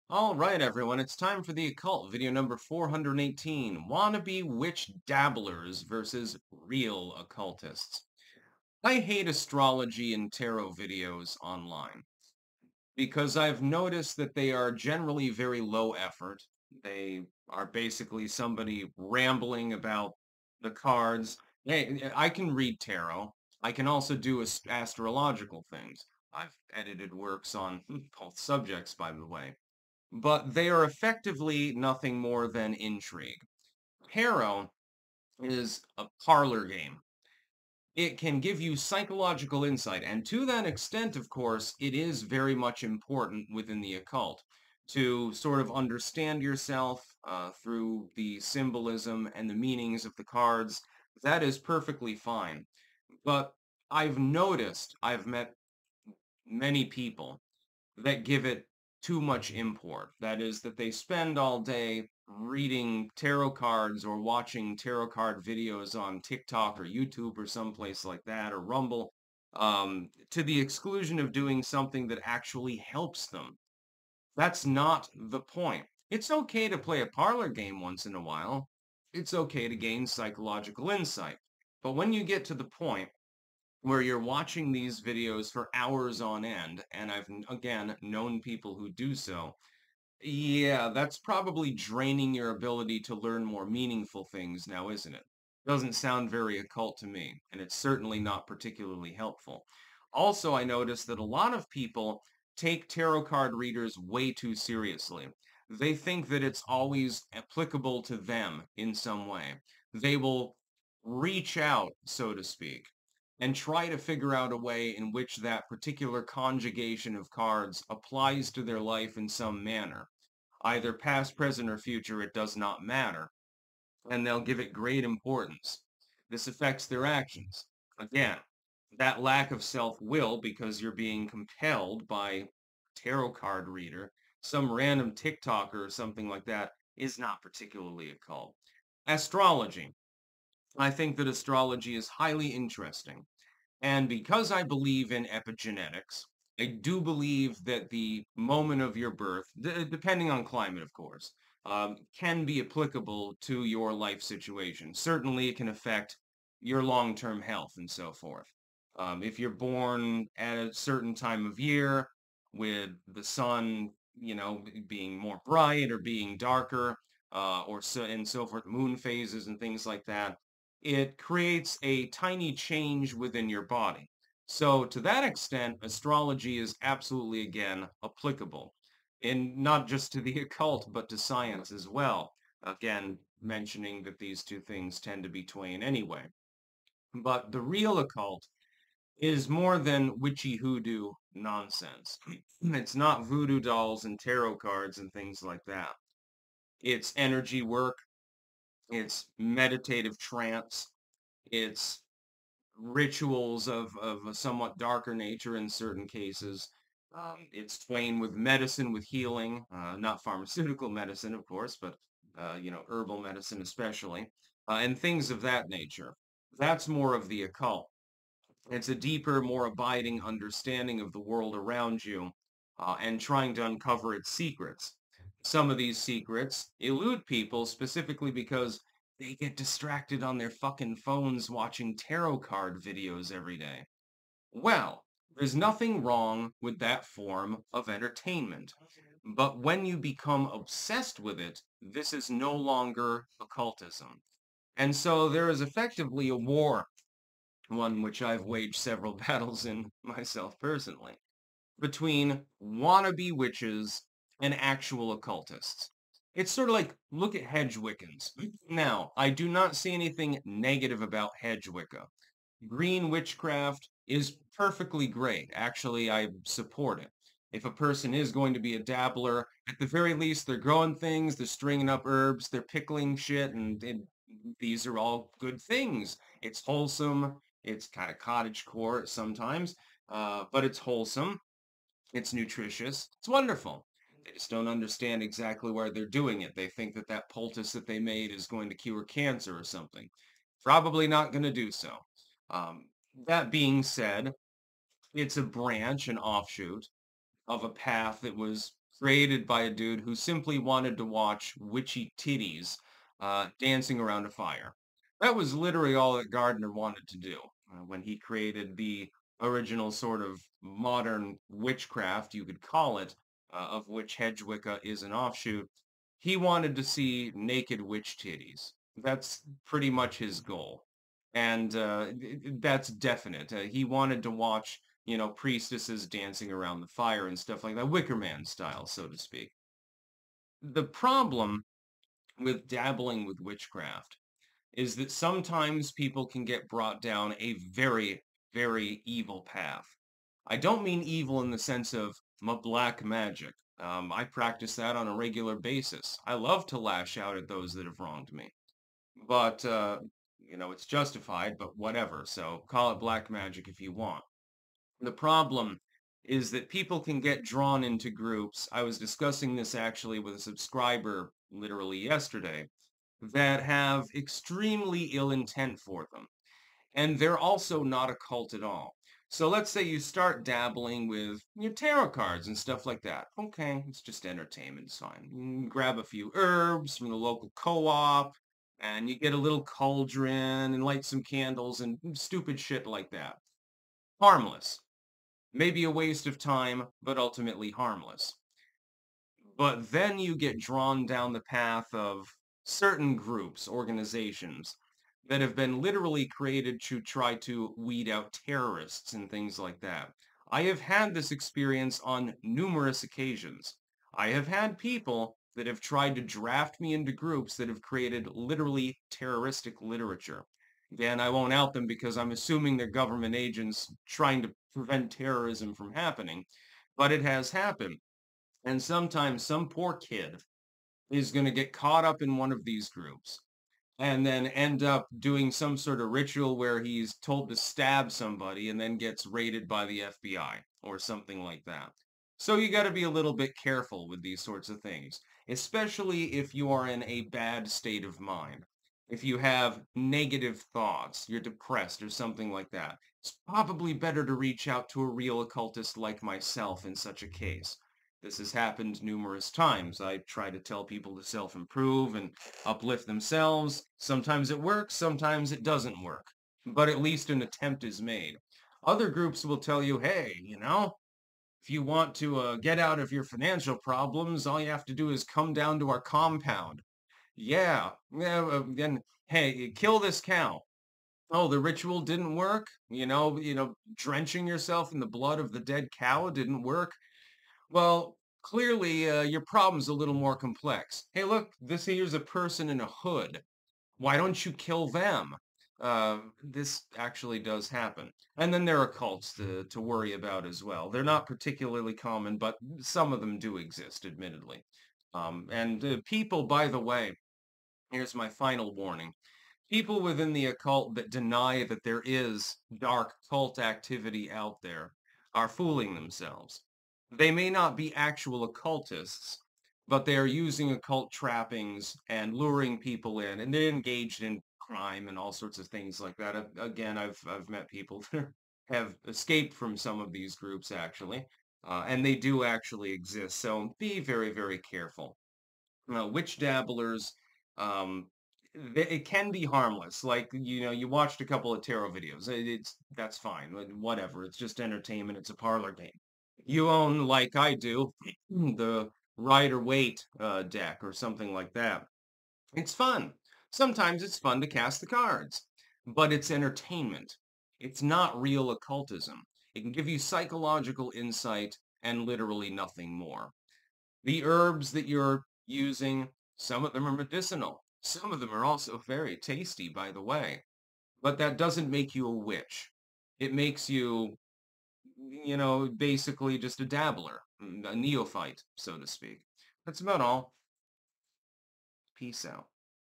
All right, everyone, it's time for the occult video number 418, Wannabe Witch Dabblers versus Real Occultists. I hate astrology and tarot videos online because I've noticed that they are generally very low effort. They are basically somebody rambling about the cards. Hey, I can read tarot. I can also do astrological things. I've edited works on both subjects, by the way, but they are effectively nothing more than intrigue. Tarot is a parlor game. It can give you psychological insight, and to that extent, of course, it is very much important within the occult to sort of understand yourself through the symbolism and the meanings of the cards. That is perfectly fine. But I've met many people that give it too much import. That is, that they spend all day reading tarot cards or watching tarot card videos on TikTok or YouTube or someplace like that or Rumble, to the exclusion of doing something that actually helps them. That's not the point. It's okay to play a parlor game once in a while. It's okay to gain psychological insight. But when you get to the point where you're watching these videos for hours on end, and again, known people who do so, yeah, that's probably draining your ability to learn more meaningful things now, isn't it? Doesn't sound very occult to me, and it's certainly not particularly helpful. Also, I noticed that a lot of people take tarot card readers way too seriously. They think that it's always applicable to them in some way. They will reach out, so to speak, and try to figure out a way in which that particular conjugation of cards applies to their life in some manner. Either past, present, or future, it does not matter, and they'll give it great importance. This affects their actions. Again, that lack of self-will because you're being compelled by a tarot card reader, some random TikToker or something like that, is not particularly occult. Astrology. I think that astrology is highly interesting. And because I believe in epigenetics, I do believe that the moment of your birth, depending on climate, of course, can be applicable to your life situation. Certainly, it can affect your long-term health and so forth. If you're born at a certain time of year with the sun, being more bright or being darker, or so and so forth, moon phases and things like that, it creates a tiny change within your body. So to that extent, astrology is absolutely, again, applicable. And not just to the occult, but to science as well. Again, mentioning that these two things tend to be twain anyway. But the real occult is more than witchy hoodoo nonsense. It's not voodoo dolls and tarot cards and things like that. It's energy work, it's meditative trance, it's rituals of a somewhat darker nature in certain cases. It's twain with medicine, with healing, not pharmaceutical medicine, of course, but herbal medicine especially, and things of that nature. That's more of the occult. It's a deeper, more abiding understanding of the world around you, and trying to uncover its secrets. Some of these secrets elude people specifically because they get distracted on their fucking phones watching tarot card videos every day. Well, there's nothing wrong with that form of entertainment. But when you become obsessed with it, this is no longer occultism. And so there is effectively a war, one which I've waged several battles in myself personally, between wannabe witches and actual occultists. It's sort of like, look at hedge Wiccans. Now, I do not see anything negative about hedge Wicca. Green witchcraft is perfectly great. Actually, I support it. If a person is going to be a dabbler, at the very least, they're growing things, they're stringing up herbs, they're pickling shit, and these are all good things. It's wholesome. It's kind of cottagecore sometimes, but it's wholesome. It's nutritious. It's wonderful. They just don't understand exactly why they're doing it. They think that that poultice that they made is going to cure cancer or something. Probably not going to do so. That being said, it's a branch, an offshoot of a path that was created by a dude who simply wanted to watch witchy titties dancing around a fire. That was literally all that Gardner wanted to do when he created the original sort of modern witchcraft, you could call it, of which Hedgewicca is an offshoot. He wanted to see naked witch titties. That's pretty much his goal. And that's definite. He wanted to watch, priestesses dancing around the fire and stuff like that, Wicker Man style, so to speak. The problem with dabbling with witchcraft is that sometimes people can get brought down a very, very evil path. I don't mean evil in the sense of black magic. I practice that on a regular basis. I love to lash out at those that have wronged me. But, it's justified, but whatever. So call it black magic if you want. The problem is that people can get drawn into groups. I was discussing this actually with a subscriber literally yesterday that have extremely ill intent for them. And they're also not occult at all. So let's say you start dabbling with your tarot cards and stuff like that. Okay, it's just entertainment, it's fine. You can grab a few herbs from the local co-op, and you get a little cauldron and light some candles and stupid shit like that. Harmless. Maybe a waste of time, but ultimately harmless. But then you get drawn down the path of certain groups, organizations, that have been literally created to try to weed out terrorists and things like that. I have had this experience on numerous occasions. I have had people that have tried to draft me into groups that have created literally terroristic literature. Again, I won't out them because I'm assuming they're government agents trying to prevent terrorism from happening, but it has happened. And sometimes some poor kid is going to get caught up in one of these groups and then end up doing some sort of ritual where he's told to stab somebody and then gets raided by the FBI or something like that. So you got to be a little bit careful with these sorts of things, especially if you are in a bad state of mind. If you have negative thoughts, you're depressed or something like that, it's probably better to reach out to a real occultist like myself in such a case. This has happened numerous times. I try to tell people to self-improve and uplift themselves. Sometimes it works, sometimes it doesn't work, but at least an attempt is made. Other groups will tell you, hey, if you want to get out of your financial problems, all you have to do is come down to our compound. Yeah, yeah, then, hey, kill this cow. Oh, the ritual didn't work? Drenching yourself in the blood of the dead cow didn't work? Well, clearly, your problem's a little more complex. Hey, look, this here's a person in a hood. Why don't you kill them? This actually does happen. And then there are cults to worry about as well. They're not particularly common, but some of them do exist, admittedly. And people, by the way, here's my final warning. People within the occult that deny that there is dark cult activity out there are fooling themselves. They may not be actual occultists, but they are using occult trappings and luring people in, and they're engaged in crime and all sorts of things like that. Again, I've met people that have escaped from some of these groups actually, and they do actually exist. So be very, very careful. Witch dabblers, um, it can be harmless. Like, you watched a couple of tarot videos. That's fine. Whatever. It's just entertainment. It's a parlor game. You own, like I do, the Rider Waite deck or something like that. It's fun. Sometimes it's fun to cast the cards, but it's entertainment. It's not real occultism. It can give you psychological insight and literally nothing more. The herbs that you're using, some of them are medicinal. Some of them are also very tasty, by the way. But that doesn't make you a witch. It makes you, basically just a dabbler, a neophyte, so to speak. That's about all. Peace out.